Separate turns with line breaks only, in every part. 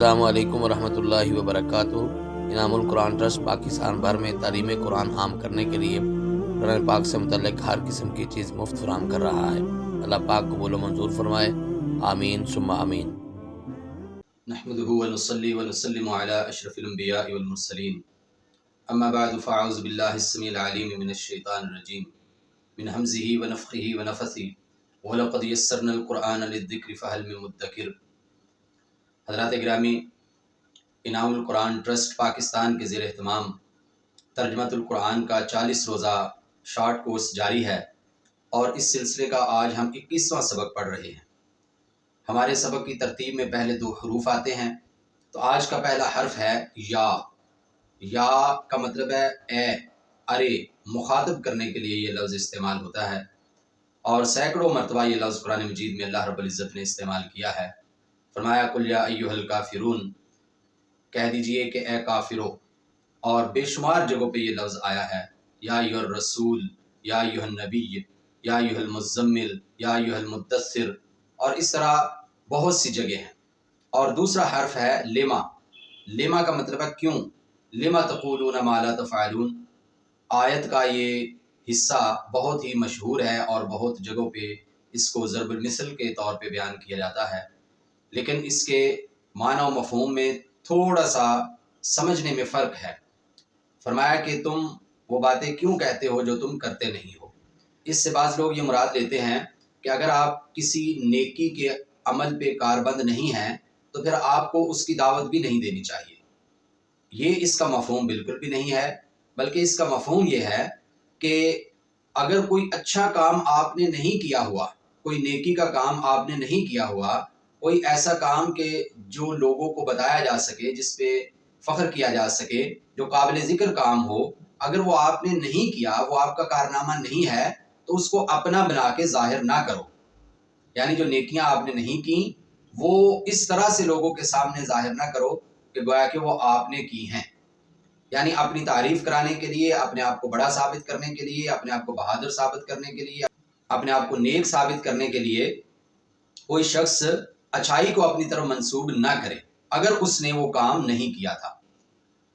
السلام علیکم ورحمۃ اللہ وبرکاتہ۔ انعام القرآن ٹرسٹ پاکستان بھر میں تعلیم قرآن عام کرنے کے لیے قرآن پاک سے متعلق ہر قسم کی چیز مفت فراہم کر رہا ہے۔ اللہ پاک قبول و منظور فرمائے، آمین ثم آمین۔
نحمده ونصلي ونسلم على اشرف الانبیاء والمرسلین، اما بعد فاعوذ باللہ السمیع العلیم من الشیطان الرجیم من حمزه ونفخه ونفثه ولقد یسرنا القرآن للذکر فهل من مدکر۔ حضرات گرامی، انعام القرآن ٹرسٹ پاکستان کے زیر اہتمام ترجمۃ القرآن کا 40 روزہ شارٹ کورس جاری ہے، اور اس سلسلے کا آج ہم 21واں سبق پڑھ رہے ہیں۔ ہمارے سبق کی ترتیب میں پہلے 2 حروف آتے ہیں، تو آج کا پہلا حرف ہے یا۔ یا کا مطلب ہے اے، ارے، مخاطب کرنے کے لیے یہ لفظ استعمال ہوتا ہے، اور سینکڑوں مرتبہ یہ لفظ قرآن مجید میں اللہ رب العزت نے استعمال کیا ہے۔ فرمایا قل یا ایھا الکافرون، کہہ دیجئے کہ اے کافرو، اور بے شمار جگہوں پہ یہ لفظ آیا ہے، یا ایھا الرسول، یا ایھا النبی، یا ایھا المزمل، یا ایھا المدثر، اور اس طرح بہت سی جگہ ہیں۔ اور دوسرا حرف ہے لما۔ لما کا مطلب ہے کیوں، لما تقولون ما لا تفعلون۔ آیت کا یہ حصہ بہت ہی مشہور ہے، اور بہت جگہوں پہ اس کو ضرب المثل کے طور پہ بیان کیا جاتا ہے، لیکن اس کے معنی و مفہوم میں تھوڑا سا سمجھنے میں فرق ہے۔ فرمایا کہ تم وہ باتیں کیوں کہتے ہو جو تم کرتے نہیں ہو۔ اس سے بعض لوگ یہ مراد لیتے ہیں کہ اگر آپ کسی نیکی کے عمل پہ کاربند نہیں ہیں تو پھر آپ کو اس کی دعوت بھی نہیں دینی چاہیے۔ یہ اس کا مفہوم بالکل بھی نہیں ہے، بلکہ اس کا مفہوم یہ ہے کہ اگر کوئی اچھا کام آپ نے نہیں کیا ہوا، کوئی نیکی کا کام آپ نے نہیں کیا ہوا، کوئی ایسا کام کہ جو لوگوں کو بتایا جا سکے، جس پہ فخر کیا جا سکے، جو قابل ذکر کام ہو، اگر وہ آپ نے نہیں کیا، وہ آپ کا کارنامہ نہیں ہے، تو اس کو اپنا بنا کے ظاہر نہ کرو۔ یعنی جو نیکیاں آپ نے نہیں کی وہ اس طرح سے لوگوں کے سامنے ظاہر نہ کرو کہ گویا کہ وہ آپ نے کی ہیں۔ یعنی اپنی تعریف کرانے کے لیے، اپنے آپ کو بڑا ثابت کرنے کے لیے، اپنے آپ کو بہادر ثابت کرنے کے لیے، اپنے آپ کو نیک ثابت کرنے کے لیے کوئی شخص اچھائی کو اپنی طرف منسوب نہ کرے اگر اس نے وہ کام نہیں کیا تھا۔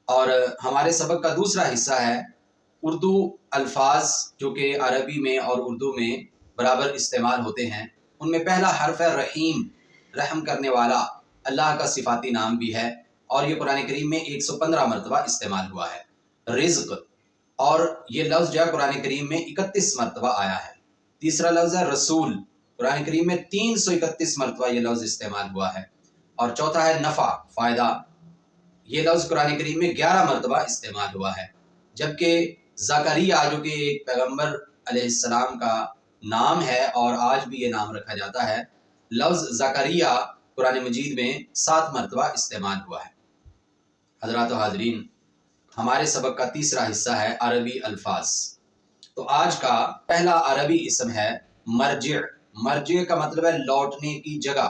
اور ہمارے سبق کا دوسرا حصہ ہے اردو الفاظ جو کہ عربی میں اور اردو میں برابر استعمال ہوتے ہیں۔ ان میں پہلا حرف ہے رحیم، رحم کرنے والا، اللہ کا صفاتی نام بھی ہے، اور یہ قرآن کریم میں 115 مرتبہ استعمال ہوا ہے۔ رزق، اور یہ لفظ جو ہے قرآن کریم میں 31 مرتبہ آیا ہے۔ تیسرا لفظ ہے رسول، قرآن کریم میں 331 مرتبہ یہ لفظ استعمال ہوا ہے۔ اور چوتھا ہے نفع، فائدہ، یہ لفظ قرآن کریم میں 11 مرتبہ استعمال ہوا ہے۔ جبکہ زکریا جو کہ ایک پیغمبر علیہ السلام کا نام ہے، اور آج بھی یہ نام رکھا جاتا ہے، لفظ زکریا قرآن مجید میں 7 مرتبہ استعمال ہوا ہے۔ حضرات و حاضرین، ہمارے سبق کا تیسرا حصہ ہے عربی الفاظ۔ تو آج کا پہلا عربی اسم ہے مرجع۔ مرجع کا مطلب ہے لوٹنے کی جگہ۔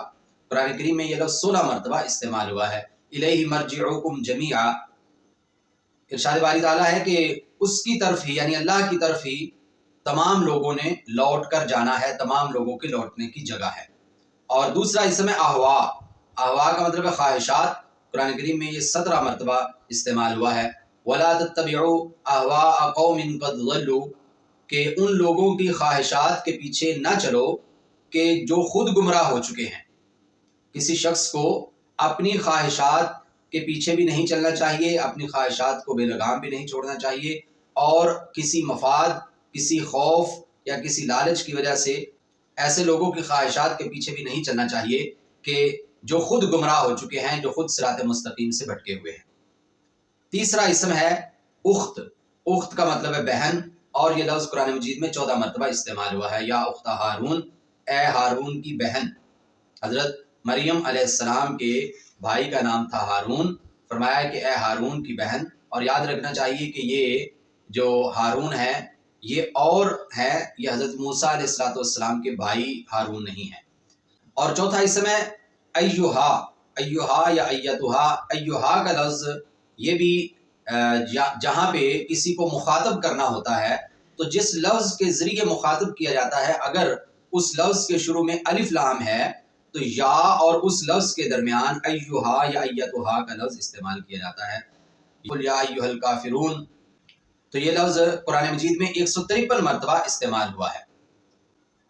قرآن کریم میں یہ لفظ 16 مرتبہ استعمال ہوا ہے۔ الیہ مرجعکم جمیعا، ارشاد باری تعالیٰ ہے کہ اس کی طرف ہی، یعنی اللہ کی طرف ہی تمام لوگوں نے لوٹ کر جانا ہے، تمام لوگوں کے لوٹنے کی جگہ ہے۔ اور دوسرا اسم ہے احوا۔ احوا کا مطلب ہے خواہشات۔ قرآن کریم میں یہ 17 مرتبہ استعمال ہوا ہے۔ وَلَا تَتَّبِعُوا أَهْوَاءَ قَوْمٍ قَدْ ضَلُّوا، کہ ان لوگوں کی خواہشات کے پیچھے نہ چلو کہ جو خود گمراہ ہو چکے ہیں۔ کسی شخص کو اپنی خواہشات کے پیچھے بھی نہیں چلنا چاہیے، اپنی خواہشات کو بے لگام بھی نہیں چھوڑنا چاہیے، اور کسی مفاد، کسی خوف یا کسی لالچ کی وجہ سے ایسے لوگوں کی خواہشات کے پیچھے بھی نہیں چلنا چاہیے کہ جو خود گمراہ ہو چکے ہیں، جو خود صراط مستقیم سے بھٹکے ہوئے ہیں۔ تیسرا اسم ہے اخت۔ اخت کا مطلب ہے بہن، اور یہ لفظ قرآن مجید میں 14 مرتبہ استعمال ہوا ہے۔ یا اخت ہارون، اے ہارون کی بہن۔ حضرت مریم علیہ السلام کے بھائی کا نام تھا ہارون، فرمایا کہ اے ہارون کی بہن۔ اور یاد رکھنا چاہیے کہ یہ جو ہارون ہے یہ اور ہے، یہ حضرت موسیٰ علیہ السلام کے بھائی ہارون نہیں ہے۔ اور چوتھا اسم ہے ایھا۔ ایھا یا ایتھا، ایھا کا لفظ یہ بھی جہاں پہ کسی کو مخاطب کرنا ہوتا ہے تو جس لفظ کے ذریعے مخاطب کیا جاتا ہے، اگر اس لفظ کے شروع میں الف لام ہے تو یا اور اس لفظ کے درمیان ایہا یا ایتھا کا لفظ استعمال کیا جاتا ہے. قل یا ایھا الکافرون، تو یہ لفظ قرآن مجید میں 153 مرتبہ استعمال ہوا ہے.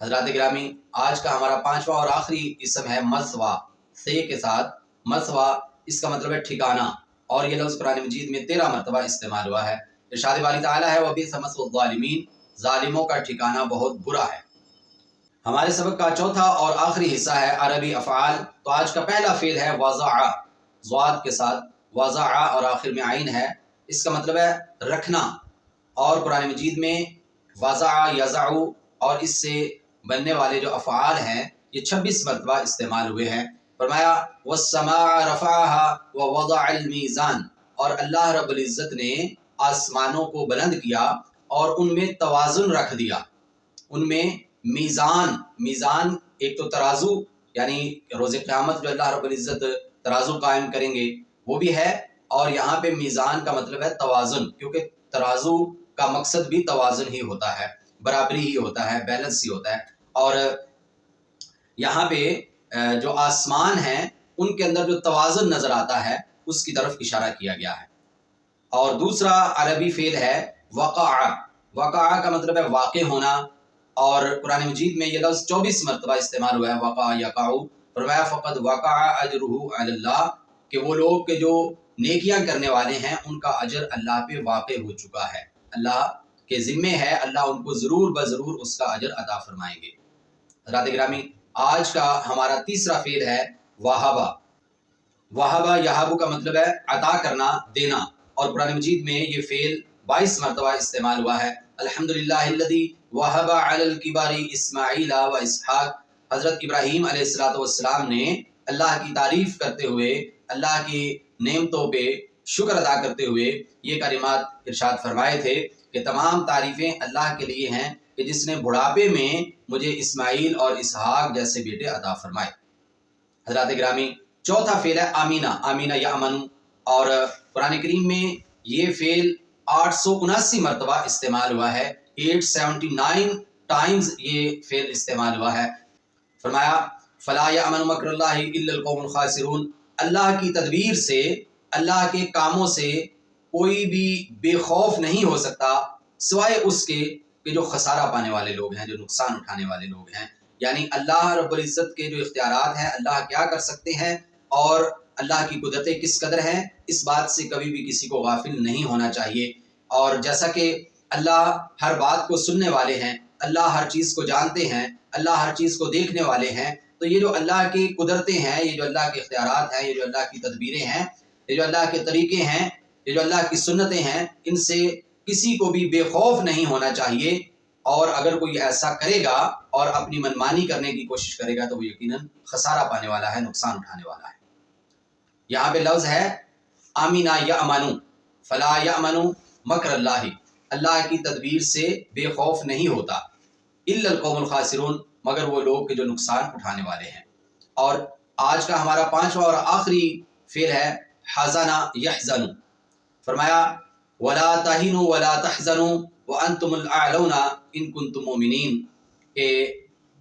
حضرات گرامی، آج کا ہمارا 5واں اور آخری اسم ہے مثوا، سے کے ساتھ. مثوا اس کا مطلب ہے ٹھکانہ، اور یہ لفظ قرآن مجید میں 13 مرتبہ استعمال ہوا ہے. ارشاد باری تعالیٰ ہے وَبِئْسَ مَثْوَى الظَّالِمِينَ، ظالموں کا ٹھکانہ بہت برا ہے. ہمارے سبق کا چوتھا اور آخری حصہ ہے عربی افعال. تو آج کا پہلا فعل ہے وضع، ضاد کے ساتھ، وضع اور آخر میں عین ہے. اس کا مطلب ہے رکھنا، اور قرآن مجید میں وضع، یضع اور اس سے بننے والے جو افعال ہیں یہ 26 مرتبہ استعمال ہوئے ہیں. فرمایا وَالسَّمَاءَ رَفَعَهَا وَوَضَعَ الْمِيزَانَ، اور اللہ رب العزت نے آسمانوں کو بلند کیا اور ان میں توازن رکھ دیا. ان میں میزان ایک تو ترازو، یعنی روز قیامت جو اللہ رب العزت ترازو قائم کریں گے وہ بھی ہے، اور یہاں پہ میزان کا مطلب ہے توازن، کیونکہ ترازو کا مقصد بھی توازن ہی ہوتا ہے، برابری ہی ہوتا ہے، بیلنس ہی ہوتا ہے. اور یہاں پہ جو آسمان ہیں ان کے اندر جو توازن نظر آتا ہے اس کی طرف اشارہ کیا گیا ہے. اور دوسرا عربی فعل ہے وقع. وقع کا مطلب ہے واقع ہونا، اور قرآن مجید میں یہ لفظ 24 مرتبہ استعمال ہوا ہے، وقع یقع. فرمایا فقد وقع اجرہ علی اللہ، کہ وہ لوگ کہ جو نیکیاں کرنے والے ہیں ان کا اجر اللہ پہ واقع ہو چکا ہے، اللہ کے ذمے ہے، اللہ ان کو ضرور بضرور اس کا اجر عطا فرمائیں گے. حضرات گرامی، آج کا ہمارا تیسرا فعل ہے وہبہ. وہبہ یہب کا مطلب ہے عطا کرنا، دینا، اور قرآن مجید میں یہ فعل 22 مرتبہ استعمال ہوا ہے. الحمدللہ الذی وہب علی الکبر اسماعیل و اسحاق. حضرت ابراہیم علیہ السلام نے اللہ کی تعریف کرتے ہوئے، اللہ کی نعمتوں پہ شکر ادا کرتے ہوئے یہ کلمات ارشاد فرمائے تھے کہ تمام تعریفیں اللہ کے لیے ہیں کہ جس نے بڑھاپے میں مجھے اسماعیل اور اسحاق جیسے بیٹے عطا فرمائے. حضرات گرامی، چوتھا فعل ہے آمینہ. آمینہ یامن، اور قرآن کریم میں یہ فعل 879 مرتبہ استعمال ہوا ہے. 879 ٹائمز یہ فعل استعمال ہوا ہے. فرمایا فلا یامن مکر اللہ الا القوم الخاسرون. اللہ کی تدبیر سے، اللہ کے کاموں سے کوئی بھی بے خوف نہیں ہو سکتا سوائے اس کے کہ جو خسارہ پانے والے لوگ ہیں، جو نقصان اٹھانے والے لوگ ہیں. یعنی اللہ رب العزت کے جو اختیارات ہیں، اللہ کیا کر سکتے ہیں اور اللہ کی قدرتیں کس قدر ہیں، اس بات سے کبھی بھی کسی کو غافل نہیں ہونا چاہیے. اور جیسا کہ اللہ ہر بات کو سننے والے ہیں، اللہ ہر چیز کو جانتے ہیں، اللہ ہر چیز کو دیکھنے والے ہیں، تو یہ جو اللہ کی قدرتیں ہیں، یہ جو اللہ کے اختیارات ہیں، یہ جو اللہ کی تدبیریں ہیں، یہ جو اللہ کے طریقے ہیں، یہ جو اللہ کی سنتیں ہیں، ان سے کسی کو بھی بے خوف نہیں ہونا چاہیے. اور اگر کوئی ایسا کرے گا اور اپنی منمانی کرنے کی کوشش کرے گا تو وہ یقیناً خسارہ پانے والا ہے، نقصان اٹھانے والا ہے. یہاں پہ لفظ ہے آمینہ یامنو، فلا یامنو مکر اللہ، اللہ کی تدبیر سے بے خوف نہیں ہوتا، الا القوم الخاسرون، مگر وہ لوگ کہ جو نقصان اٹھانے والے ہیں. اور آج کا ہمارا 5واں اور آخری فعل ہے حزن یحزن. فرمایا ولا تہنوا ولا تحزنوا وانتم الاعلون ان کنتم مؤمنین، کہ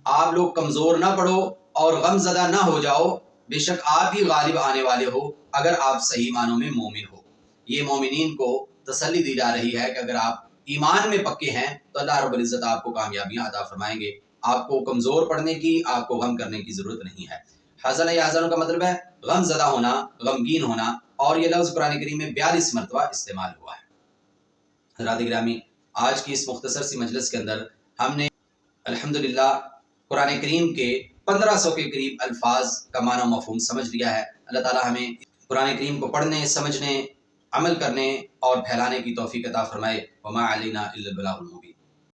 آپ لوگ کمزور نہ پڑو اور غم زدہ نہ ہو جاؤ، بے شک آپ ہی غالب آنے والے ہو اگر آپ صحیح معنوں میں مومن ہو. یہ مومنین کو تسلی دی جا رہی ہے کہ اگر آپ ایمان میں پکے ہیں تو اللہ رب العزت آپ کو کامیابیاں عطا فرمائیں گے. آپ کو کمزور پڑنے کی، آپ کو غم کرنے کی ضرورت نہیں ہے. حزن یا حزن کا مطلب ہے غم زدہ ہونا، غمگین ہونا، اور یہ لفظ قرآن کریم میں 42 مرتبہ استعمال ہوا ہے. حضرات گرامی، آج کی اس مختصر سی مجلس کے اندر ہم نے الحمدللہ قرآن کریم کے 1500 کے قریب الفاظ کا معنی و مفہوم سمجھ لیا ہے. اللہ تعالی ہمیں قرآن کریم کو پڑھنے، سمجھنے، عمل کرنے اور پھیلانے کی توفیق عطا فرمائے. وما علینا الا البلاغ المبین.